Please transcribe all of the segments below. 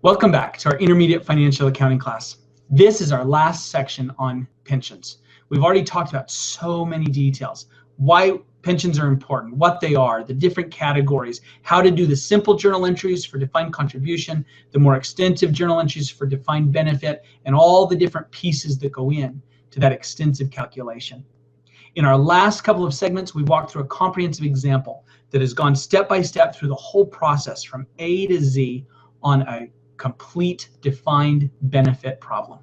Welcome back to our intermediate financial accounting class. This is our last section on pensions. We've already talked about so many details, why pensions are important, what they are, the different categories, how to do the simple journal entries for defined contribution, the more extensive journal entries for defined benefit, and all the different pieces that go in to that extensive calculation. In our last couple of segments, we walked through a comprehensive example that has gone step by step through the whole process from A to Z on a complete defined benefit problem.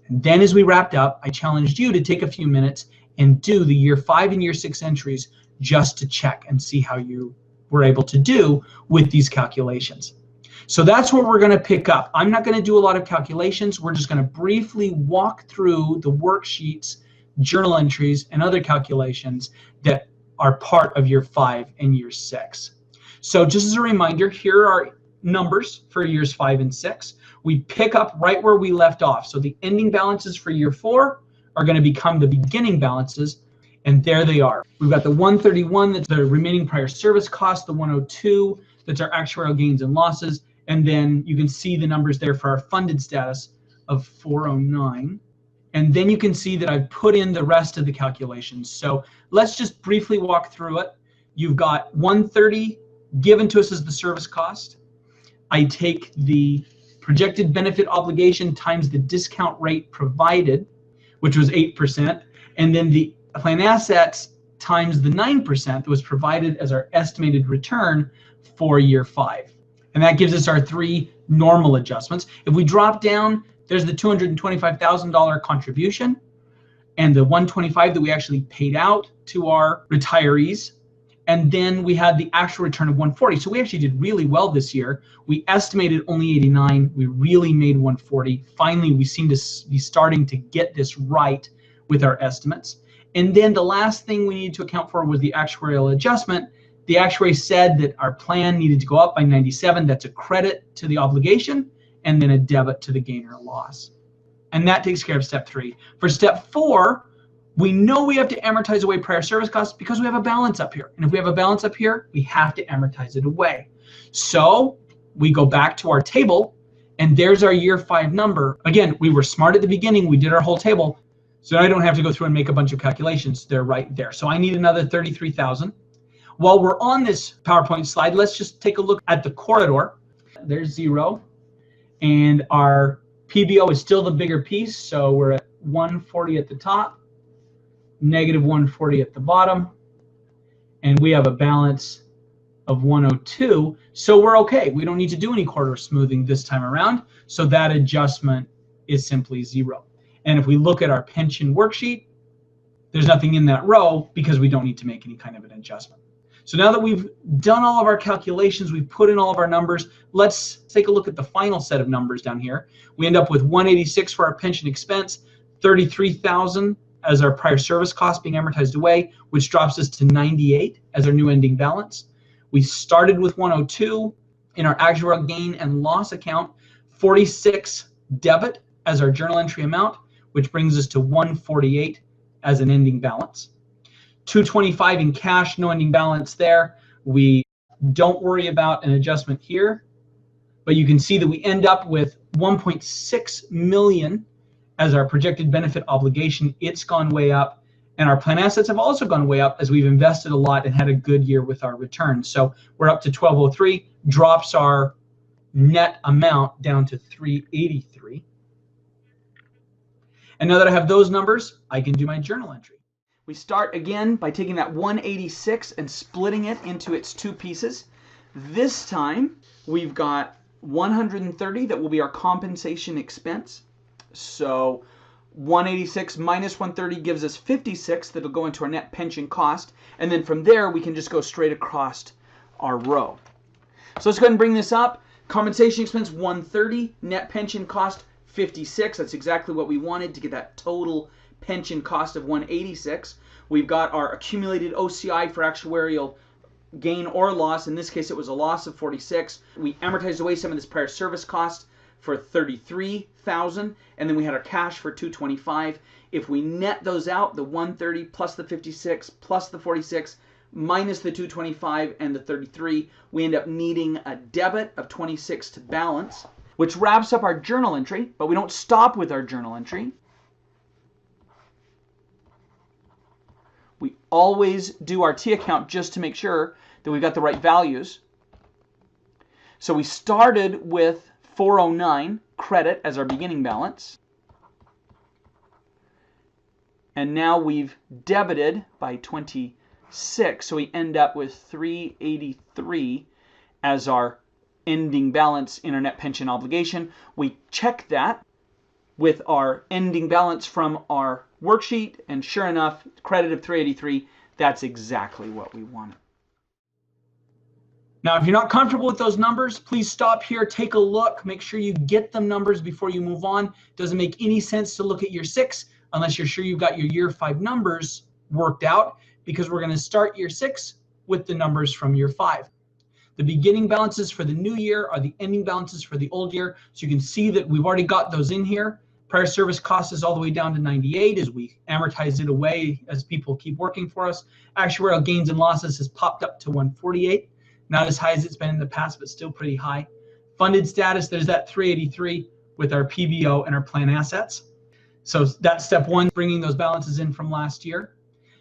And then as we wrapped up, I challenged you to take a few minutes and do the year 5 and year 6 entries just to check and see how you were able to do with these calculations. So that's what we're going to pick up. I'm not going to do a lot of calculations. We're just going to briefly walk through the worksheets, journal entries, and other calculations that are part of year 5 and year 6. So just as a reminder, here are numbers for years 5 and 6. We pick up right where we left off. So the ending balances for year 4 are going to become the beginning balances, and there they are. We've got the 131, that's the remaining prior service cost, the 102, that's our actuarial gains and losses, and then you can see the numbers there for our funded status of 409. And then you can see that I've put in the rest of the calculations. So let's just briefly walk through it. You've got 130 given to us as the service cost. I take the projected benefit obligation times the discount rate provided, which was 8%, and then the plan assets times the 9% that was provided as our estimated return for year 5. And that gives us our 3 normal adjustments. If we drop down, there's the $225,000 contribution and the $125,000 that we actually paid out to our retirees. And then we had the actual return of $140,000. So we actually did really well this year. We estimated only $89,000. We really made $140,000. Finally, we seem to be starting to get this right with our estimates. And then the last thing we needed to account for was the actuarial adjustment. The actuary said that our plan needed to go up by $97,000. That's a credit to the obligation and then a debit to the gain or loss. And that takes care of step 3. For step 4, we know we have to amortize away prior service costs because we have a balance up here. And if we have a balance up here, we have to amortize it away. So we go back to our table, and there's our year 5 number. Again, we were smart at the beginning. We did our whole table. So I don't have to go through and make a bunch of calculations. They're right there. So I need another $33,000. While we're on this PowerPoint slide, let's just take a look at the corridor. There's 0. And our PBO is still the bigger piece. So we're at 140 at the top, negative 140 at the bottom, and we have a balance of 102. So we're okay. We don't need to do any corridor smoothing this time around. So that adjustment is simply 0. And if we look at our pension worksheet, there's nothing in that row because we don't need to make any kind of an adjustment. So now that we've done all of our calculations, we've put in all of our numbers, let's take a look at the final set of numbers down here. We end up with 186 for our pension expense, 33,000 as our prior service cost being amortized away, which drops us to 98 as our new ending balance. We started with 102 in our actuarial gain and loss account, 46 debit as our journal entry amount, which brings us to 148 as an ending balance. 225 in cash, no ending balance there. We don't worry about an adjustment here, but you can see that we end up with 1.6 million as our projected benefit obligation. It's gone way up, and our plan assets have also gone way up as we've invested a lot and had a good year with our returns. So we're up to 1203, drops our net amount down to 383. And now that I have those numbers, I can do my journal entry. We start again by taking that 186 and splitting it into its 2 pieces. This time we've got 130 that will be our compensation expense. So 186 minus 130 gives us 56 that'll go into our net pension cost. And then from there we can just go straight across our row. So let's go ahead and bring this up. Compensation expense 130, net pension cost 56. That's exactly what we wanted to get that total pension cost of 186. We've got our accumulated OCI for actuarial gain or loss. In this case, it was a loss of 46. We amortized away some of this prior service cost for 33,000, and then we had our cash for 225. If we net those out, the 130 plus the 56 plus the 46 minus the 225 and the 33, we end up needing a debit of 26 to balance, which wraps up our journal entry, but we don't stop with our journal entry. We always do our T account just to make sure that we've got the right values. So we started with 409 credit as our beginning balance. And now we've debited by 26, so we end up with 383 as our ending balance in our net pension obligation. We check that with our ending balance from our worksheet, and sure enough, credit of 383, that's exactly what we wanted. Now, if you're not comfortable with those numbers, please stop here, take a look, make sure you get them numbers before you move on. Doesn't make any sense to look at year 6 unless you're sure you've got your year 5 numbers worked out, because we're going to start year 6 with the numbers from year 5. The beginning balances for the new year are the ending balances for the old year. So you can see that we've already got those in here. Prior service cost is all the way down to 98 as we amortize it away as people keep working for us. Actuarial gains and losses has popped up to 148. Not as high as it's been in the past, but still pretty high. Funded status, there's that 383 with our PBO and our plan assets. So that's step 1, bringing those balances in from last year.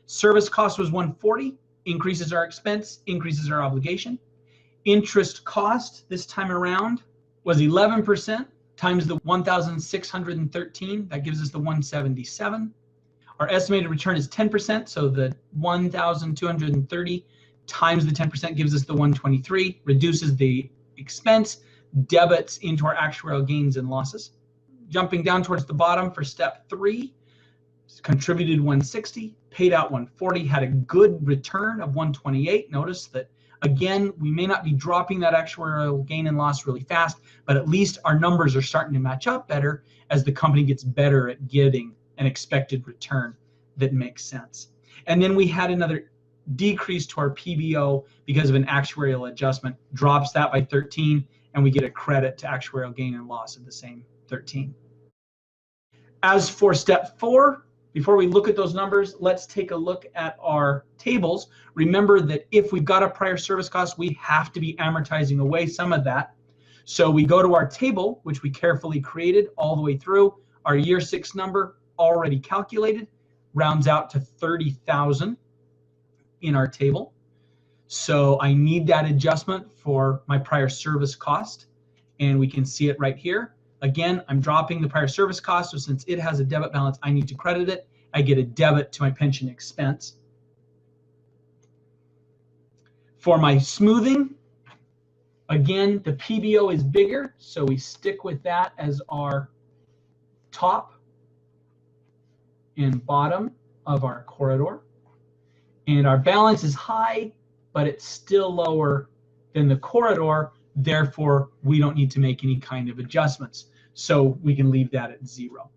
Service cost was 140, increases our expense, increases our obligation. Interest cost this time around was 11% times the 1,613. That gives us the 177. Our estimated return is 10%, so the 1,230 times the 10% gives us the 123, reduces the expense, debits into our actuarial gains and losses. Jumping down towards the bottom for step 3, contributed 160, paid out 140, had a good return of 128. Notice that, again, we may not be dropping that actuarial gain and loss really fast, but at least our numbers are starting to match up better as the company gets better at getting an expected return that makes sense. And then we had another decrease to our PBO because of an actuarial adjustment, drops that by 13, and we get a credit to actuarial gain and loss of the same 13. As for step 4, before we look at those numbers, let's take a look at our tables. Remember that if we've got a prior service cost, we have to be amortizing away some of that. So we go to our table, which we carefully created all the way through. Our year 6 number already calculated, rounds out to 30,000 in our table. So I need that adjustment for my prior service cost, and we can see it right here. Again, I'm dropping the prior service cost, so since it has a debit balance, I need to credit it. I get a debit to my pension expense. For my smoothing, again, the PBO is bigger, so we stick with that as our top and bottom of our corridor. And our balance is high, but it's still lower than the corridor. Therefore, we don't need to make any kind of adjustments. So we can leave that at 0.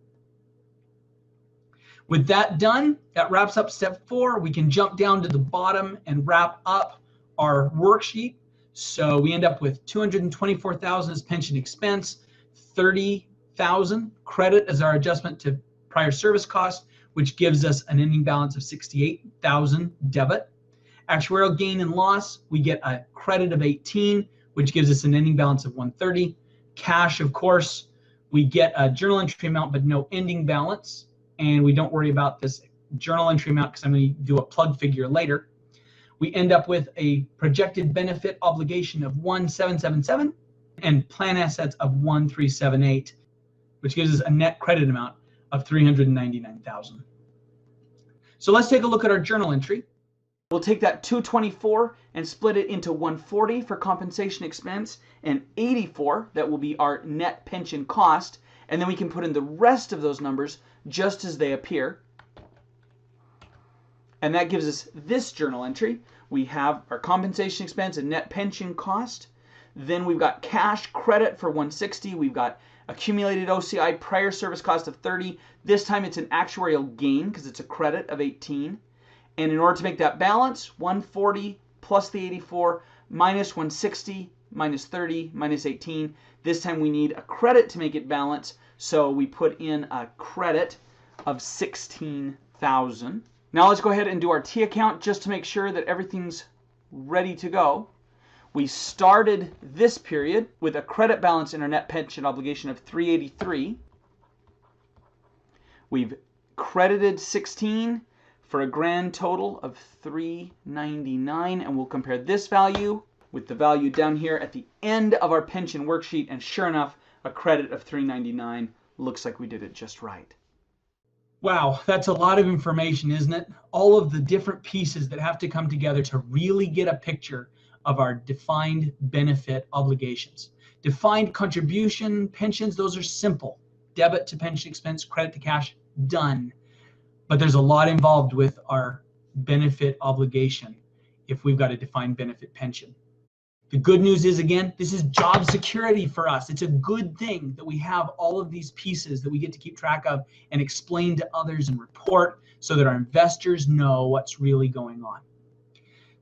With that done, that wraps up step 4. We can jump down to the bottom and wrap up our worksheet. So we end up with 224,000 as pension expense, 30,000 credit as our adjustment to prior service cost, which gives us an ending balance of 68,000 debit. Actuarial gain and loss, we get a credit of 18, which gives us an ending balance of 130. Cash, of course, we get a journal entry amount, but no ending balance. And we don't worry about this journal entry amount because I'm going to do a plug figure later. We end up with a projected benefit obligation of 1,777 and plan assets of 1,378, which gives us a net credit amount of 399,000. So let's take a look at our journal entry. We'll take that 224 and split it into 140 for compensation expense and 84 that will be our net pension cost, and then we can put in the rest of those numbers just as they appear. And that gives us this journal entry. We have our compensation expense and net pension cost. Then we've got cash credit for 160. We've got accumulated OCI prior service cost of 30. This time it's an actuarial gain because it's a credit of 18. And in order to make that balance, 140 plus the 84 minus 160 minus 30 minus 18. This time we need a credit to make it balance, so we put in a credit of 16,000. Now let's go ahead and do our T account just to make sure that everything's ready to go. We started this period with a credit balance in our net pension obligation of 383. We've credited 16 for a grand total of 399, and we'll compare this value with the value down here at the end of our pension worksheet, and sure enough, a credit of 399. Looks like we did it just right. Wow, that's a lot of information, isn't it? All of the different pieces that have to come together to really get a picture of our defined benefit obligations. Defined contribution, pensions, those are simple. Debit to pension expense, credit to cash, done. But there's a lot involved with our benefit obligation if we've got a defined benefit pension. The good news is, again, this is job security for us. It's a good thing that we have all of these pieces that we get to keep track of and explain to others and report so that our investors know what's really going on.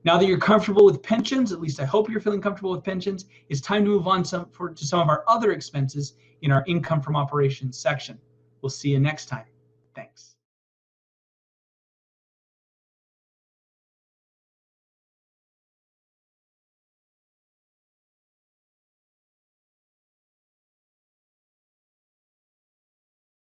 Now that you're comfortable with pensions, at least I hope you're feeling comfortable with pensions, it's time to move on to some of our other expenses in our income from operations section. We'll see you next time. Thanks.